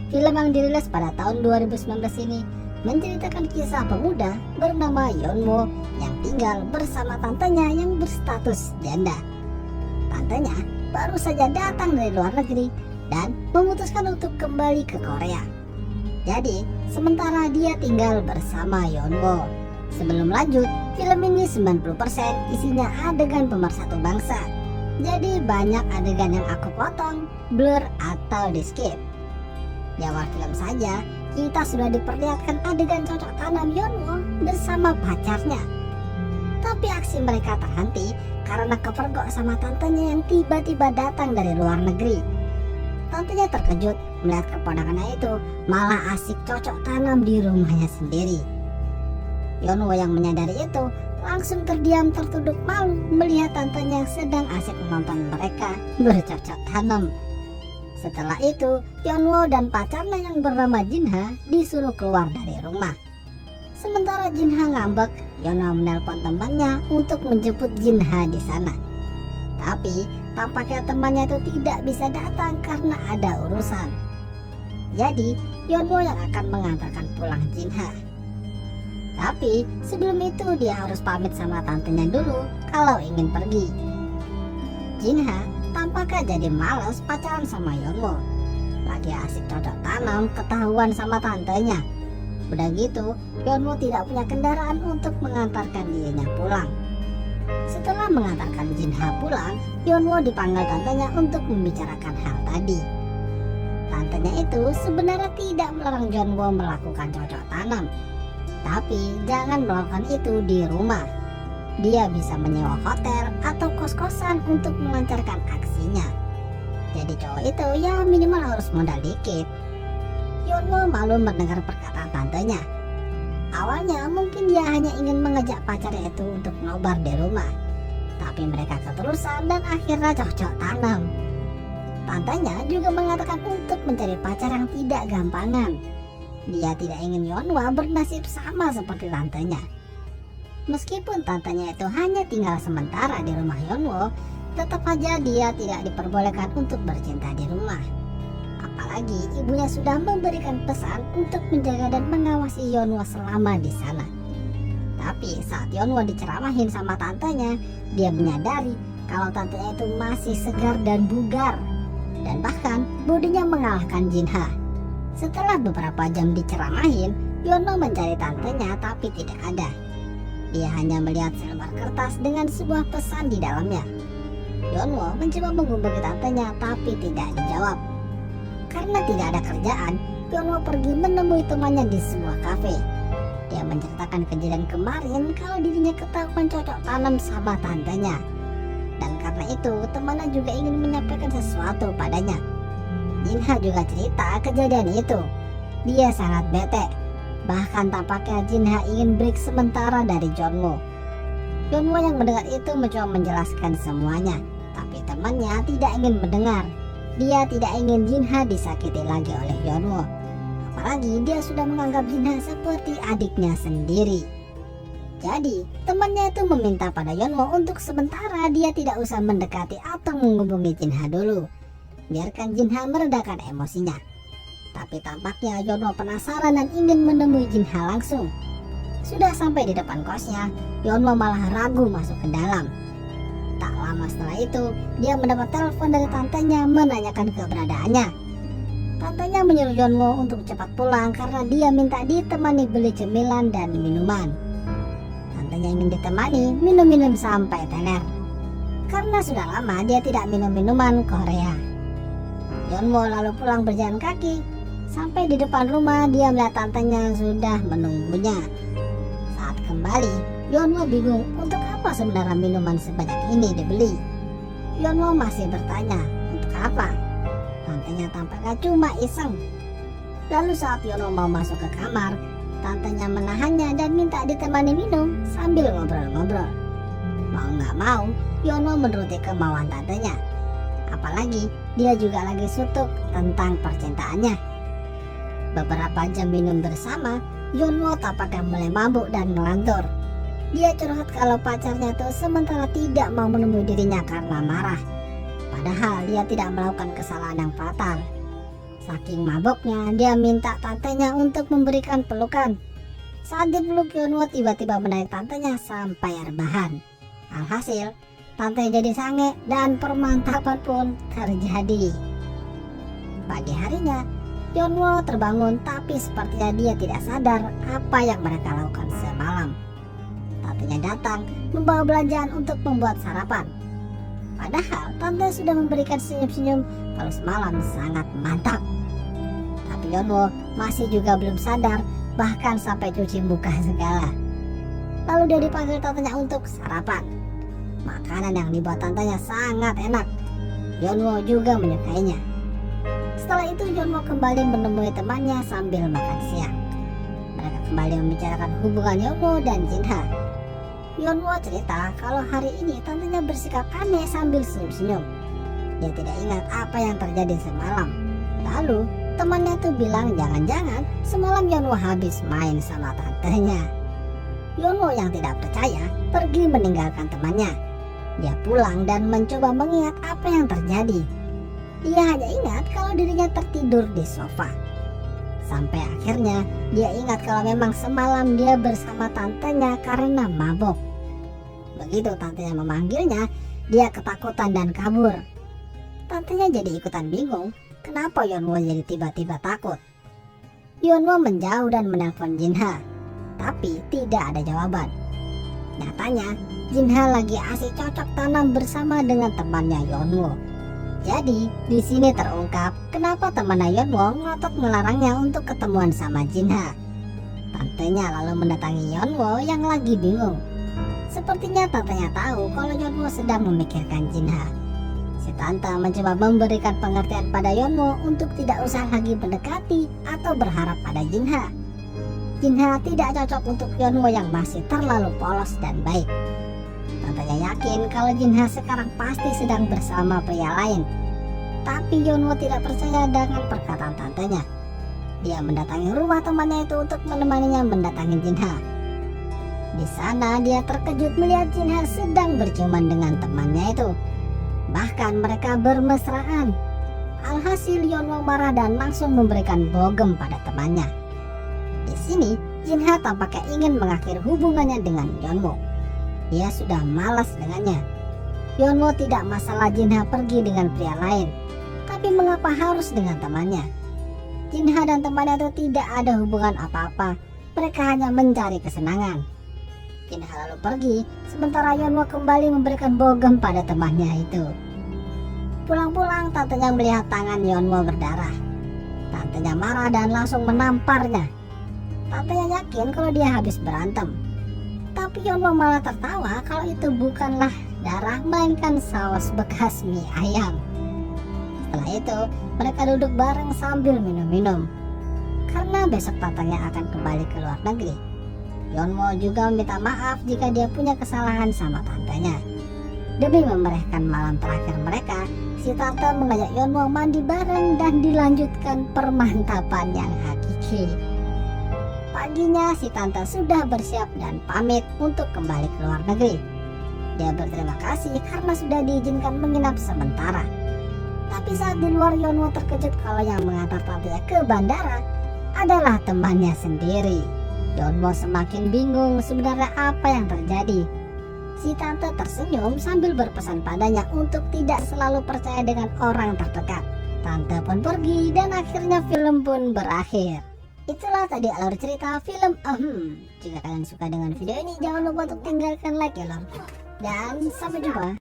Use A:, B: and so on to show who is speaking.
A: Film yang dirilis pada tahun 2019 ini menceritakan kisah pemuda bernama Yeonwoo yang tinggal bersama tantenya yang berstatus janda. Tantenya baru saja datang dari luar negeri dan memutuskan untuk kembali ke Korea. Jadi, sementara dia tinggal bersama Yeonwoo. Sebelum lanjut, film ini 90% isinya adegan pemersatu bangsa. Jadi banyak adegan yang aku potong, blur atau di skip. Di awal film saja, kita sudah diperlihatkan adegan cocok tanam Yeonwoo bersama pacarnya. Tapi aksi mereka terhenti karena kepergok sama tantenya yang tiba-tiba datang dari luar negeri. Tantenya terkejut melihat keponakannya itu malah asik cocok tanam di rumahnya sendiri. Yeonwoo yang menyadari itu langsung terdiam tertunduk malu melihat tantenya yang sedang asik menonton mereka bercocok tanam. Setelah itu, Yeonwoo dan pacarnya yang bernama Jinha disuruh keluar dari rumah. Sementara Jinha ngambek, Yeonwoo menelpon temannya untuk menjemput Jinha di sana. Tapi tampaknya temannya itu tidak bisa datang karena ada urusan. Jadi Yeonwoo yang akan mengantarkan pulang Jinha. Tapi sebelum itu dia harus pamit sama tantenya dulu kalau ingin pergi. Jinha tampaknya jadi malas pacaran sama Yeonwoo. Lagi asik cocok tanam ketahuan sama tantenya. Udah gitu, Yeonwoo tidak punya kendaraan untuk mengantarkan dirinya pulang. Setelah mengantarkan Jinha pulang, Yeonwoo dipanggil tantenya untuk membicarakan hal tadi. Tantenya itu sebenarnya tidak melarang Yeonwoo melakukan cocok tanam. Tapi jangan melakukan itu di rumah. Dia bisa menyewa hotel atau kos-kosan untuk melancarkan aksinya. Jadi cowok itu ya minimal harus modal dikit. Yeonwoo malu mendengar perkataan tantenya. Awalnya mungkin dia hanya ingin mengajak pacarnya itu untuk nobar di rumah. Tapi mereka keterusan dan akhirnya cocok tanam. Tantenya juga mengatakan untuk mencari pacar yang tidak gampangan. Dia tidak ingin Yeonwoo bernasib sama seperti tantenya. Meskipun tantenya itu hanya tinggal sementara di rumah Yeonwoo, tetap saja dia tidak diperbolehkan untuk bercinta di rumah. Apalagi ibunya sudah memberikan pesan untuk menjaga dan mengawasi Yeonwoo selama di sana. Tapi saat Yeonwoo diceramahin sama tantenya, dia menyadari kalau tantenya itu masih segar dan bugar, dan bahkan bodinya mengalahkan Jinha. Setelah beberapa jam diceramahin, Yeonwoo mencari tantenya tapi tidak ada. Dia hanya melihat selembar kertas dengan sebuah pesan di dalamnya. Yeonwoo mencoba menghubungi tantenya tapi tidak dijawab. Karena tidak ada kerjaan, Yeonwoo pergi menemui temannya di sebuah kafe. Dia menceritakan kejadian kemarin kalau dirinya ketahuan cocok tanam sama tantenya. Dan karena itu temannya juga ingin menyampaikan sesuatu padanya. Jinha juga cerita kejadian itu. Dia sangat bete. Bahkan tampaknya Jinha ingin break sementara dari Yeonwoo. Yeonwoo yang mendengar itu mencoba menjelaskan semuanya, tapi temannya tidak ingin mendengar. Dia tidak ingin Jinha disakiti lagi oleh Yeonwoo. Apalagi dia sudah menganggap Jinha seperti adiknya sendiri. Jadi temannya itu meminta pada Yeonwoo untuk sementara dia tidak usah mendekati atau menghubungi Jinha dulu. Biarkan Jinha meredakan emosinya. Tapi tampaknya Yeonwoo penasaran dan ingin menemui Jinha langsung. Sudah sampai di depan kosnya, Yeonwoo malah ragu masuk ke dalam. Tak lama setelah itu, dia mendapat telepon dari tantenya menanyakan keberadaannya. Tantenya menyuruh Yeonwoo untuk cepat pulang karena dia minta ditemani beli cemilan dan minuman. Tantenya ingin ditemani minum-minum sampai teler. Karena sudah lama dia tidak minum minuman Korea. Yeonwoo lalu pulang berjalan kaki. Sampai di depan rumah dia melihat tantenya sudah menunggunya. Saat kembali, Yeonwoo bingung untuk apa sebenarnya minuman sebanyak ini dibeli. Yeonwoo masih bertanya untuk apa. Tantenya tampaknya cuma iseng. Lalu saat Yeonwoo mau masuk ke kamar, tantenya menahannya dan minta ditemani minum sambil ngobrol-ngobrol. Mau nggak mau, Yeonwoo menuruti kemauan tantenya. Apalagi dia juga lagi sutuk tentang percintaannya. Beberapa jam minum bersama, Yeonwoo tampaknya mulai mabuk dan ngelantur. Dia curhat kalau pacarnya itu sementara tidak mau menemui dirinya karena marah. Padahal dia tidak melakukan kesalahan yang fatal. Saking maboknya, dia minta tantenya untuk memberikan pelukan. Saat dipeluk, Yeonwoo tiba-tiba menarik tantenya sampai rebahan. Alhasil, tante jadi sange dan permantapan pun terjadi. Pagi harinya, Yeonwoo terbangun tapi sepertinya dia tidak sadar apa yang mereka lakukan semalam. Tantenya datang membawa belanjaan untuk membuat sarapan. Padahal tante sudah memberikan senyum-senyum kalau semalam sangat mantap. Tapi Yeonwoo masih juga belum sadar, bahkan sampai cuci muka segala. Lalu dia dipanggil tantenya untuk sarapan. Makanan yang dibuat tantenya sangat enak. Yeonwoo juga menyukainya. Setelah itu Yeonwoo kembali menemui temannya sambil makan siang. Mereka kembali membicarakan hubungan Yeonwoo dan Jinha. Yeonwoo cerita kalau hari ini tantenya bersikap aneh sambil senyum-senyum. Dia tidak ingat apa yang terjadi semalam. Lalu temannya tuh bilang jangan-jangan semalam Yeonwoo habis main sama tantenya. Yeonwoo yang tidak percaya pergi meninggalkan temannya. Dia pulang dan mencoba mengingat apa yang terjadi. Dia hanya ingat kalau dirinya tertidur di sofa. Sampai akhirnya dia ingat kalau memang semalam dia bersama tantenya karena mabok. Begitu tantenya memanggilnya, dia ketakutan dan kabur. Tantenya jadi ikutan bingung, kenapa Yeonwoo jadi tiba-tiba takut. Yeonwoo menjauh dan menelpon Jinha, tapi tidak ada jawaban. Nyatanya, Jinha lagi asik cocok tanam bersama dengan temannya Yeonwoo. Jadi, di sini terungkap kenapa temannya Yeonwoo ngotot melarangnya untuk ketemuan sama Jinha. Tantenya lalu mendatangi Yeonwoo yang lagi bingung. Sepertinya tantenya tahu kalau Yeonwoo sedang memikirkan Jinha. Si tante mencoba memberikan pengertian pada Yeonwoo untuk tidak usah lagi mendekati atau berharap pada Jinha. Jinha tidak cocok untuk Yeonwoo yang masih terlalu polos dan baik. Tantenya yakin kalau Jinha sekarang pasti sedang bersama pria lain. Tapi Yeonwoo tidak percaya dengan perkataan tantenya. Dia mendatangi rumah temannya itu untuk menemaninya mendatangi Jinha. Di sana dia terkejut melihat Jinha sedang berciuman dengan temannya itu. Bahkan mereka bermesraan. Alhasil Yeonwoo marah dan langsung memberikan bogem pada temannya. Di sini Jinha tampaknya ingin mengakhiri hubungannya dengan Yeonwoo. Dia sudah malas dengannya. Yeonwoo tidak masalah Jinha pergi dengan pria lain, tapi mengapa harus dengan temannya? Jinha dan temannya itu tidak ada hubungan apa-apa. Mereka hanya mencari kesenangan. Jinha lalu pergi, sementara Yeonwoo kembali memberikan bogem pada temannya itu. Pulang-pulang tantenya melihat tangan Yeonwoo berdarah. Tantenya marah dan langsung menamparnya. Tantenya yakin kalau dia habis berantem. Tapi Yeonwoo malah tertawa kalau itu bukanlah darah, melainkan saus bekas mie ayam. Setelah itu, mereka duduk bareng sambil minum-minum. Karena besok tantenya akan kembali ke luar negeri. Yeonwoo juga meminta maaf jika dia punya kesalahan sama tantenya. Demi memeriahkan malam terakhir mereka, si tante mengajak Yeonwoo mandi bareng dan dilanjutkan permantapan yang hakiki. Paginya si tante sudah bersiap dan pamit untuk kembali ke luar negeri. Dia berterima kasih karena sudah diizinkan menginap sementara. Tapi saat di luar, Yeonwoo terkejut kalau yang mengantar tantenya ke bandara adalah temannya sendiri. Yeonwoo semakin bingung sebenarnya apa yang terjadi. Si tante tersenyum sambil berpesan padanya untuk tidak selalu percaya dengan orang terdekat. Tante pun pergi dan akhirnya film pun berakhir. Itulah tadi alur cerita film Jika kalian suka dengan video ini, jangan lupa untuk tinggalkan like ya lor. Dan sampai jumpa.